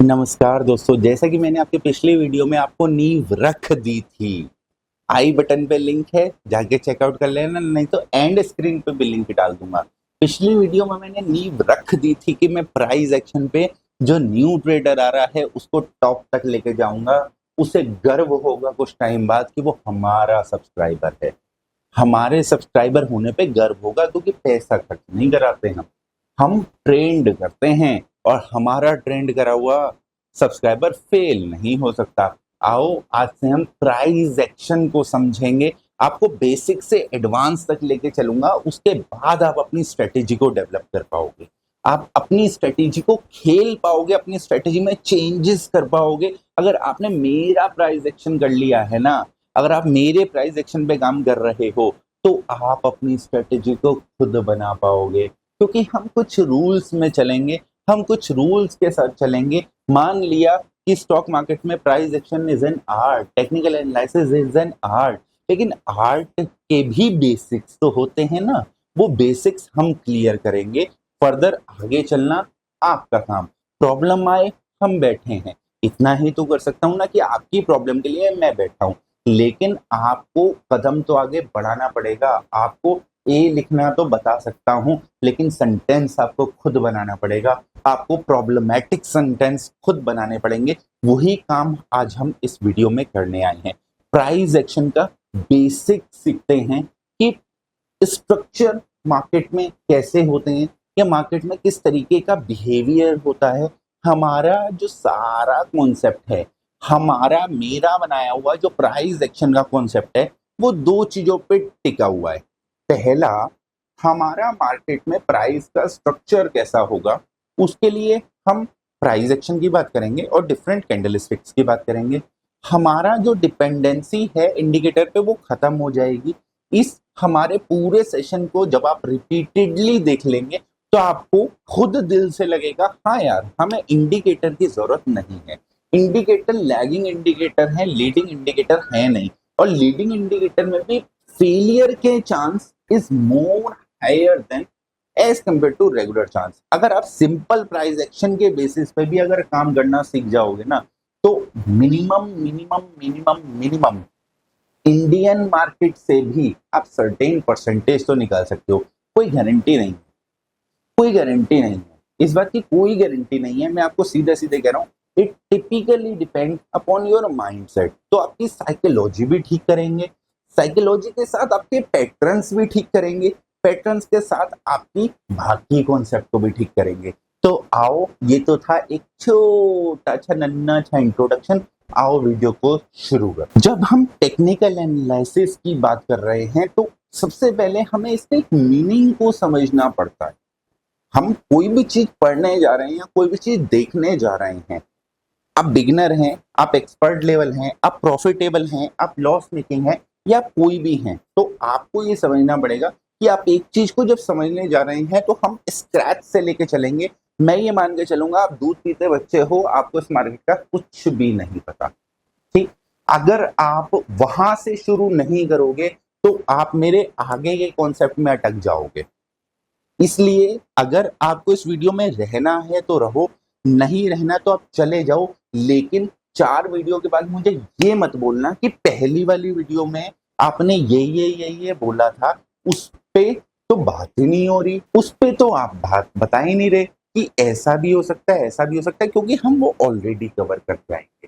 नमस्कार दोस्तों, जैसा कि मैंने आपके पिछले वीडियो में आपको नींव रख दी थी। आई बटन पे लिंक है, जाके चेकआउट कर लेना, नहीं तो एंड स्क्रीन पे भी लिंक डाल दूंगा। पिछली वीडियो में मैंने नींव रख दी थी कि मैं प्राइस एक्शन पे जो न्यू ट्रेडर आ रहा है उसको टॉप तक लेके जाऊंगा। उसे गर्व होगा कुछ टाइम बाद कि वो हमारा सब्सक्राइबर है। हमारे सब्सक्राइबर होने पे गर्व होगा क्योंकि पैसा खर्च नहीं कराते हम ट्रेंड करते हैं और हमारा ट्रेंड करा हुआ सब्सक्राइबर फेल नहीं हो सकता। आओ आज से हम प्राइस एक्शन को समझेंगे। आपको बेसिक से एडवांस तक लेके चलूंगा, उसके बाद आप अपनी स्ट्रेटेजी को डेवलप कर पाओगे। आप अपनी स्ट्रेटेजी को खेल पाओगे, अपनी स्ट्रेटेजी में चेंजेस कर पाओगे। अगर आपने मेरा प्राइस एक्शन कर लिया है ना, अगर आप मेरे प्राइस एक्शन पे काम कर रहे हो तो आप अपनी स्ट्रेटेजी को खुद बना पाओगे, क्योंकि हम कुछ रूल्स में चलेंगे, हम कुछ रूल्स के साथ चलेंगे। मान लिया कि स्टॉक मार्केट में price action is an art, technical analysis is an art, लेकिन आर्ट के भी बेसिक्स तो होते हैं ना। वो बेसिक्स हम क्लियर करेंगे, फर्दर आगे चलना आपका काम। प्रॉब्लम आए हम बैठे हैं, इतना ही तो कर सकता हूँ ना कि आपकी प्रॉब्लम के लिए मैं बैठा हूँ, लेकिन आपको कदम तो आगे बढ़ाना पड़ेगा। आपको ए लिखना तो बता सकता हूँ, लेकिन सेंटेंस आपको खुद बनाना पड़ेगा। आपको प्रॉब्लमैटिक सेंटेंस खुद बनाने पड़ेंगे। वही काम आज हम इस वीडियो में करने आए हैं। प्राइस एक्शन का बेसिक सीखते हैं कि स्ट्रक्चर मार्केट में कैसे होते हैं, या मार्केट में किस तरीके का बिहेवियर होता है। हमारा जो सारा कॉन्सेप्ट है, हमारा मेरा बनाया हुआ जो प्राइस एक्शन का कॉन्सेप्ट है, वो दो चीजों पे टिका हुआ है। पहला, हमारा मार्केट में प्राइस का स्ट्रक्चर कैसा होगा, उसके लिए हम प्राइस एक्शन की बात करेंगे और डिफरेंट कैंडलस्टिक्स की बात करेंगे। हमारा जो डिपेंडेंसी है इंडिकेटर पे वो खत्म हो जाएगी। इस हमारे पूरे सेशन को जब आप रिपीटेडली देख लेंगे तो आपको खुद दिल से लगेगा हाँ यार, हमें इंडिकेटर की जरूरत नहीं है। इंडिकेटर लैगिंग इंडिकेटर है, लीडिंग इंडिकेटर है नहीं। और लीडिंग इंडिकेटर में भी फेलियर के chance is more higher than as compare to regular chance. अगर आप सिंपल प्राइस एक्शन के बेसिस पे भी अगर काम करना सीख जाओगे ना, तो minimum minimum minimum minimum Indian market से भी आप सर्टेन परसेंटेज तो निकाल सकते हो। कोई गारंटी नहीं, कोई गारंटी नहीं है, इस बात की कोई गारंटी नहीं है। मैं आपको सीधे सीधे कह रहा हूँ, it typically depend upon your mindset. तो आपकी साइकोलॉजी भी ठीक करेंगे, साइकोलॉजी के साथ आपके पैटर्न्स भी ठीक करेंगे, पैटर्न्स के साथ आपकी बाकी कॉन्सेप्ट को भी ठीक करेंगे। तो आओ, ये तो था एक छोटा सा नन्ना सा इंट्रोडक्शन। आओ वीडियो को शुरू कर। जब हम टेक्निकल एनालिसिस की बात कर रहे हैं तो सबसे पहले हमें इसके मीनिंग को समझना पड़ता है। हम कोई भी चीज पढ़ने जा रहे हैं या कोई भी चीज देखने जा रहे हैं, आप बिगिनर हैं, आप एक्सपर्ट लेवल हैं, आप प्रॉफिटेबल हैं, आप लॉस मेकिंग हैं, या कोई भी हैं, तो आपको ये समझना पड़ेगा कि आप एक चीज को जब समझने जा रहे हैं तो हम स्क्रैच से लेके चलेंगे। मैं ये मान के चलूंगा आप दूध पीते बच्चे हो, आपको इस मार्केट का कुछ भी नहीं पता। ठीक, अगर आप वहां से शुरू नहीं करोगे तो आप मेरे आगे के कॉन्सेप्ट में अटक जाओगे। इसलिए अगर आपको इस वीडियो में रहना है तो रहो, नहीं रहना तो आप चले जाओ। लेकिन 4 वीडियो के बाद मुझे ये मत बोलना कि पहली वाली वीडियो में आपने ये बोला था, उस पे तो बात ही नहीं हो रही, उस पे तो आप बात बता ही नहीं रहे कि ऐसा भी हो सकता है, ऐसा भी हो सकता है, क्योंकि हम वो ऑलरेडी कवर करके आएंगे।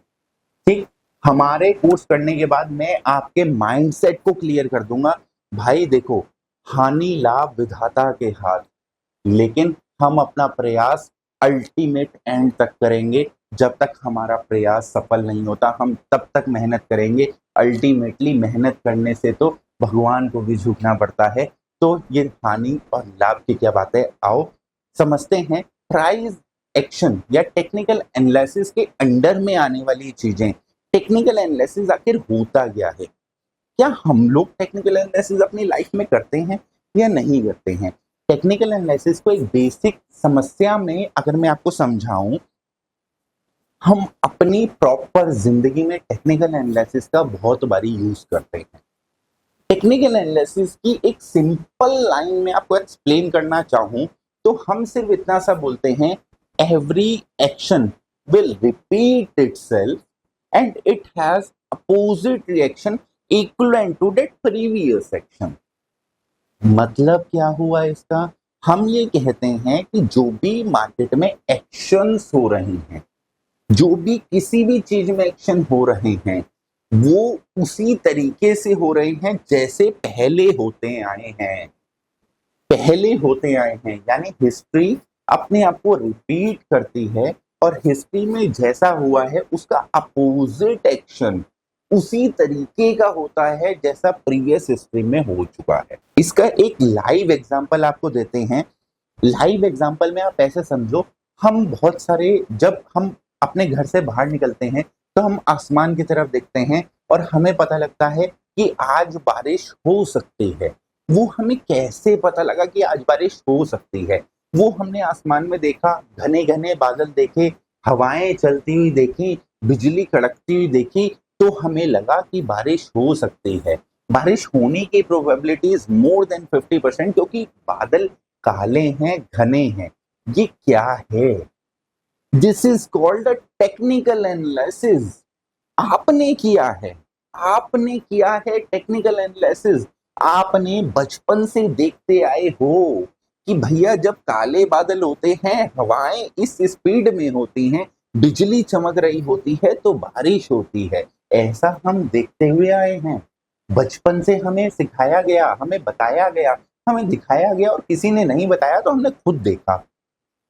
ठीक, हमारे कोर्स करने के बाद मैं आपके माइंडसेट को क्लियर कर दूंगा। भाई देखो, हानि लाभ विधाता के हाथ, लेकिन हम अपना प्रयास अल्टीमेट एंड तक करेंगे। जब तक हमारा प्रयास सफल नहीं होता हम तब तक मेहनत करेंगे। अल्टीमेटली मेहनत करने से तो भगवान को भी झुकना पड़ता है। तो ये हानि और लाभ की क्या बात है, आओ समझते हैं। प्राइस एक्शन या टेक्निकल एनालिसिस के अंडर में आने वाली चीजें। टेक्निकल एनालिसिस आखिर होता क्या है? क्या हम लोग टेक्निकल एनालिसिस अपनी लाइफ में करते हैं या नहीं करते हैं? टेक्निकल एनालिसिस को एक बेसिक समस्या में अगर मैं आपको समझाऊं, हम अपनी प्रॉपर जिंदगी में टेक्निकल एनालिसिस का बहुत बारी यूज करते हैं। टेक्निकल एनालिसिस की एक सिंपल लाइन में आपको एक्सप्लेन करना चाहूं तो हम सिर्फ इतना सा बोलते हैं, every action will repeat itself and it has opposite reaction equivalent to that previous action. मतलब क्या हुआ इसका? हम ये कहते हैं कि जो भी मार्केट में एक्शंस हो रहे हैं, जो भी किसी भी चीज में एक्शन हो रहे हैं, वो उसी तरीके से हो रहे हैं जैसे पहले होते आए हैं। पहले होते आए हैं यानी हिस्ट्री अपने आप को रिपीट करती है और हिस्ट्री में जैसा हुआ है उसका अपोजिट एक्शन उसी तरीके का होता है जैसा प्रीवियस हिस्ट्री में हो चुका है। इसका एक लाइव एग्जांपल आपको देते हैं। लाइव एग्जांपल में आप ऐसे समझो, हम बहुत सारे जब हम अपने घर से बाहर निकलते हैं तो हम आसमान की तरफ देखते हैं और हमें पता लगता है कि आज बारिश हो सकती है। वो हमें कैसे पता लगा कि आज बारिश हो सकती है? वो हमने आसमान में देखा, घने घने बादल देखे, हवाएं चलती हुई देखी, बिजली कड़कती हुई देखी, तो हमें लगा कि बारिश हो सकती है। बारिश होने की प्रोबेबिलिटी इज मोर देन 50% क्योंकि बादल काले हैं, घने हैं। ये क्या है? This is called a technical analysis. आपने किया है, आपने किया है टेक्निकल एनालिसिस। आपने बचपन से देखते आए हो कि भैया जब काले बादल होते हैं, हवाएं इस स्पीड में होती हैं, बिजली चमक रही होती है तो बारिश होती है। ऐसा हम देखते हुए आए हैं। बचपन से हमें सिखाया गया, हमें बताया गया, हमें दिखाया गया और किसी ने नहीं बताया तो हमने खुद देखा।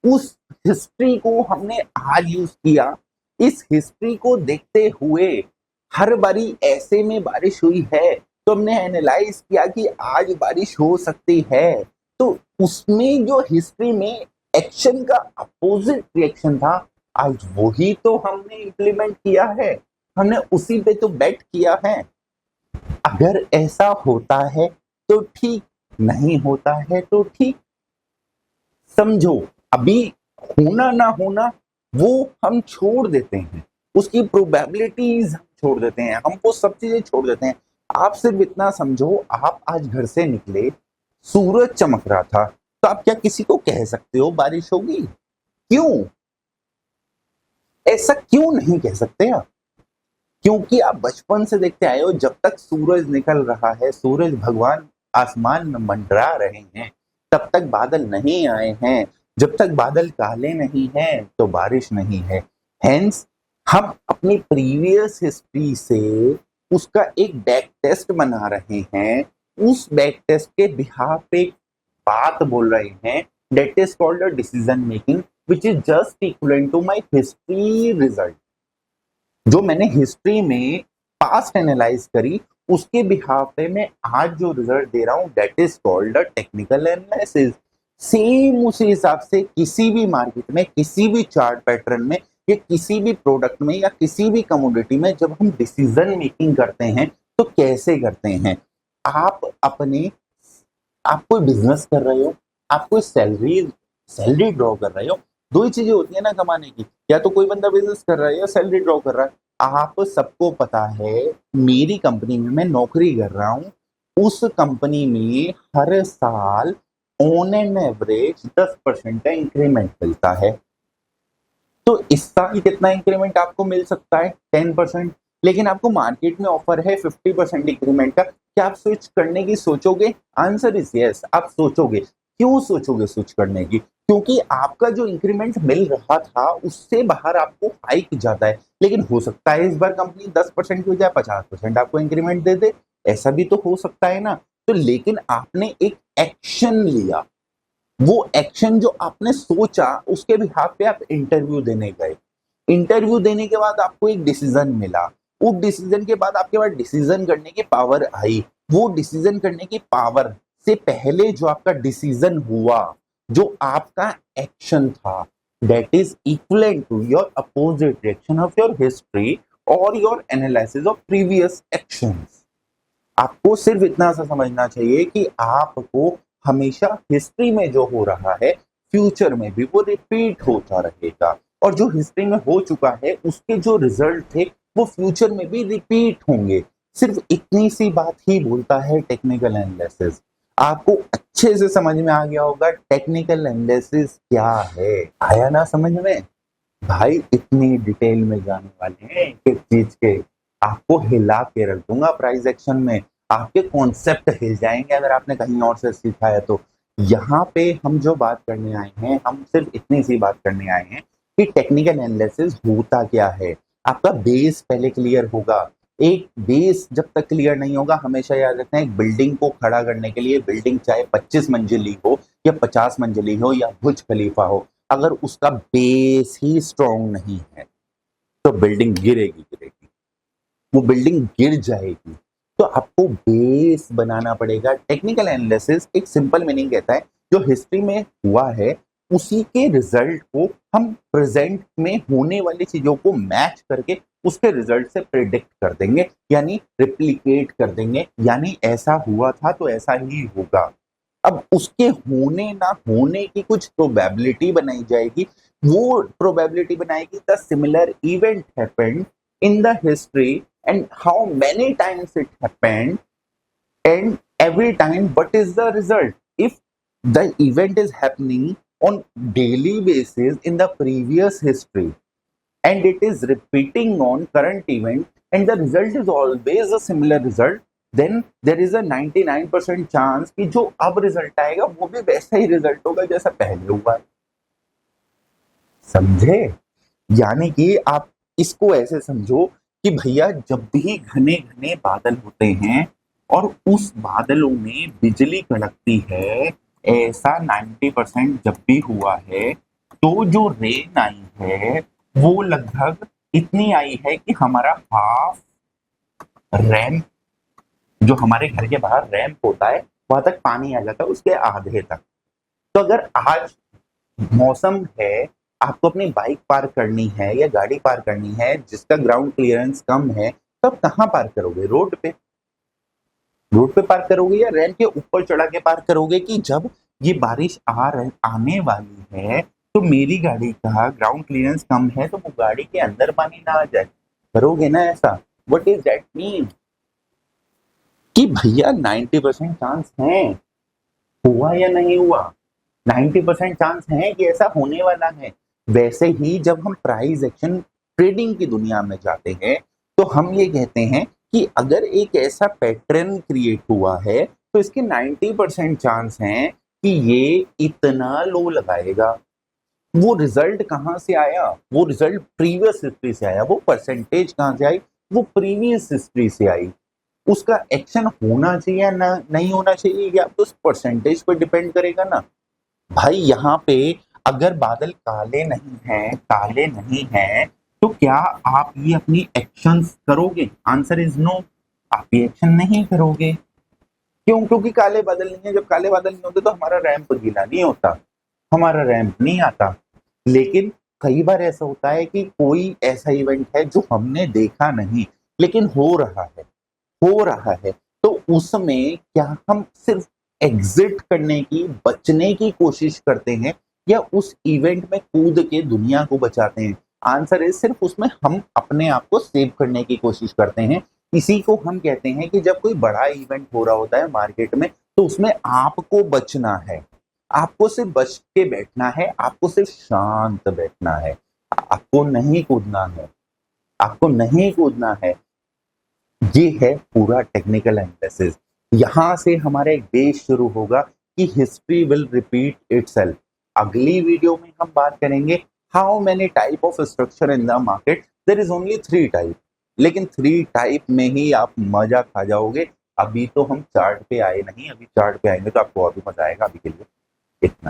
उस हिस्ट्री को हमने आज यूज किया। इस हिस्ट्री को देखते हुए हर बारी ऐसे में बारिश हुई है तो हमने एनालाइज किया कि आज बारिश हो सकती है। तो उसमें जो हिस्ट्री में एक्शन का अपोजिट रिएक्शन था, आज वही तो हमने इंप्लीमेंट किया है। हमने उसी पे तो बेट किया है। अगर ऐसा होता है तो ठीक, नहीं होता है तो ठीक। समझो, अभी होना ना होना वो हम छोड़ देते हैं, उसकी प्रोबेबिलिटीज हम छोड़ देते हैं, हम वो सब चीजें छोड़ देते हैं। आप सिर्फ इतना समझो, आप आज घर से निकले, सूरज चमक रहा था, तो आप क्या किसी को कह सकते हो बारिश होगी? क्यों? ऐसा क्यों नहीं कह सकते आप? क्योंकि आप बचपन से देखते आए हो, जब तक सूरज निकल रहा है, सूरज भगवान आसमान में मंडरा रहे हैं, तब तक बादल नहीं आए हैं। जब तक बादल काले नहीं हैं तो बारिश नहीं है। हेंस हम अपनी प्रीवियस हिस्ट्री से उसका एक बैक टेस्ट बना रहे हैं। उस बैक टेस्ट के बिहाफ पे बात बोल रहे हैं, that is called a decision making which is just equivalent to my history result. जो मैंने हिस्ट्री में पास्ट एनालाइज करी, उसके बिहाफ पे मैं आज जो रिजल्ट दे रहा हूं, that is called a technical analysis. Same उसी हिसाब से किसी भी मार्केट में, किसी भी चार्ट पैटर्न में, या किसी भी प्रोडक्ट में, या किसी भी कमोडिटी में जब हम डिसीजन मेकिंग करते हैं तो कैसे करते हैं? आप कोई बिजनेस कर रहे हो, आप कोई सैलरी ड्रॉ कर रहे हो। दो ही चीजें होती है ना कमाने की, या तो कोई बंदा बिजनेस कर रहा है या सैलरी ड्रॉ कर रहा है। आप सबको पता है, मेरी कंपनी में मैं नौकरी कर रहा हूं, उस कंपनी में हर साल ऑन एन एवरेज 10% का इंक्रीमेंट मिलता है। तो इस साल कितना इंक्रीमेंट आपको मिल सकता है? 10%। लेकिन आपको मार्केट में ऑफर है 50% इंक्रीमेंट का। क्या आप स्विच करने की सोचोगे? आंसर इज यस, आप सोचोगे। क्यों सोचोगे स्विच करने की? क्योंकि आपका जो इंक्रीमेंट मिल रहा था उससे बाहर आपको हाइक जाता है। लेकिन हो सकता है इस बार कंपनी 10% की बजाय 50% आपको इंक्रीमेंट दे दे, ऐसा भी तो हो सकता है ना। तो लेकिन आपने एक एक्शन लिया, वो एक्शन जो आपने सोचा, उसके बिहाफ पे आप इंटरव्यू देने गए। इंटरव्यू देने के बाद आपको एक डिसीजन मिला। उस डिसीजन के बाद आपके पास डिसीजन करने की पावर आई। वो डिसीजन करने की पावर से पहले जो आपका डिसीजन हुआ, जो आपका एक्शन था, that is equivalent to your opposite reaction of your history और your analysis of previous actions. आपको सिर्फ इतना सा समझना चाहिए कि आपको हमेशा हिस्ट्री में जो हो रहा है, फ्यूचर में भी वो रिपीट होता रहेगा, और जो हिस्ट्री में हो चुका है उसके जो रिजल्ट थे वो फ्यूचर में भी रिपीट होंगे। सिर्फ इतनी सी बात ही बोलता है टेक्निकल एनालिसिस। आपको अच्छे से समझ में आ गया होगा टेक्निकल एनालिसिस क्या है। आया ना समझ में? भाई इतनी डिटेल में जाने वाले हैं एक चीज के, आपको हिला के रख दूंगा प्राइस एक्शन में, आपके कॉन्सेप्ट हिल जाएंगे अगर आपने कहीं और से सीखा है तो। यहाँ पे हम जो बात करने आए हैं, हम सिर्फ इतनी सी बात करने आए हैं कि टेक्निकल एनालिसिस होता क्या है। आपका बेस पहले क्लियर होगा। एक बेस जब तक क्लियर नहीं होगा, हमेशा याद रखना, एक बिल्डिंग को खड़ा करने के लिए, बिल्डिंग चाहे 25 मंजिली हो या 50 मंजिली हो या बुर्ज खलीफा हो, अगर उसका बेस ही स्ट्रांग नहीं है तो बिल्डिंग गिरेगी, वो बिल्डिंग गिर जाएगी। तो आपको बेस बनाना पड़ेगा। टेक्निकल एनालिसिस एक सिंपल मीनिंग कहता है जो हिस्ट्री में हुआ है उसी के रिजल्ट को हम प्रेजेंट में होने वाली चीजों को मैच करके उसके रिजल्ट से प्रिडिक्ट कर देंगे, यानी रिप्लिकेट कर देंगे, यानी ऐसा हुआ था तो ऐसा ही होगा। अब उसके होने ना होने की कुछ प्रोबेबिलिटी बनाई जाएगी, वो प्रोबेबिलिटी बनाएगी the similar event happened in the history and how many times it happened, and every time what is the result. If the event is happening on daily basis in the previous history and it is repeating on current event and the result is always a similar result, then there is a 99% chance कि जो अब result आएगा वो भी वैसा ही result होगा जैसा पहले हुआ है। समझे? यानी कि आप इसको ऐसे समझो कि भैया जब भी घने घने बादल होते हैं और उस बादलों में बिजली कड़कती है, ऐसा 90% जब भी हुआ है, तो जो रेन आई है वो लगभग इतनी आई है कि हमारा हाफ रैम्प, जो हमारे घर के बाहर रैम्प होता है वहां तक पानी आ जाता है, उसके आधे तक। तो अगर आज मौसम है, आपको अपनी बाइक पार्क करनी है या गाड़ी पार्क करनी है जिसका ग्राउंड क्लियरेंस कम है, तो आप कहाँ पार्क करोगे? रोड पे। रोड पे पार्क करोगे या रैंप के ऊपर चढ़ा के पार्क करोगे कि जब ये बारिश आने वाली है तो मेरी गाड़ी का ग्राउंड क्लियरेंस कम है तो वो गाड़ी के अंदर पानी ना आ जाए? करोगे ना ऐसा? What is that mean? कि भैया 90% चांस है, हुआ या नहीं हुआ, 90% चांस है कि ऐसा होने वाला है। वैसे ही जब हम प्राइस एक्शन ट्रेडिंग की दुनिया में जाते हैं तो हम ये कहते हैं कि अगर एक ऐसा पैटर्न क्रिएट हुआ है तो इसके 90% चांस हैं कि ये इतना लो लगाएगा। वो रिजल्ट कहाँ से आया? वो रिजल्ट प्रीवियस हिस्ट्री से आया। वो परसेंटेज कहाँ से आई? वो प्रीवियस हिस्ट्री से आई। उसका एक्शन होना चाहिए या नहीं होना चाहिए, या तो उस परसेंटेज पर डिपेंड करेगा ना। भाई यहाँ पे अगर बादल काले नहीं हैं तो क्या आप ये अपनी एक्शंस करोगे? Answer is no. आप ये एक्शन नहीं करोगे। क्यों? क्योंकि काले बादल नहीं है। जब काले बादल नहीं होते तो हमारा रैंप गीला नहीं होता, हमारा रैंप नहीं आता। लेकिन कई बार ऐसा होता है कि कोई ऐसा इवेंट है जो हमने देखा नहीं लेकिन हो रहा है, तो उसमें क्या हम सिर्फ एग्जिट करने की, बचने की कोशिश करते हैं या उस इवेंट में कूद के दुनिया को बचाते हैं? आंसर है सिर्फ उसमें हम अपने आप को सेव करने की कोशिश करते हैं। इसी को हम कहते हैं कि जब कोई बड़ा इवेंट हो रहा होता है मार्केट में तो उसमें आपको बचना है, आपको सिर्फ बच के बैठना है, आपको सिर्फ शांत बैठना है, आपको नहीं कूदना है, आपको नहीं कूदना है। ये है पूरा टेक्निकल एनालिसिस। यहाँ से हमारा एक बेस शुरू होगा कि हिस्ट्री विल रिपीट इटसेल्फ। अगली वीडियो में हम बात करेंगे how many type of structure in the market. There is only 3 type, लेकिन 3 टाइप में ही आप मजा खा जाओगे। अभी तो हम चार्ट पे आए नहीं, अभी चार्ट पे आएंगे तो आपको और भी मजा आएगा। अभी के लिए इतना।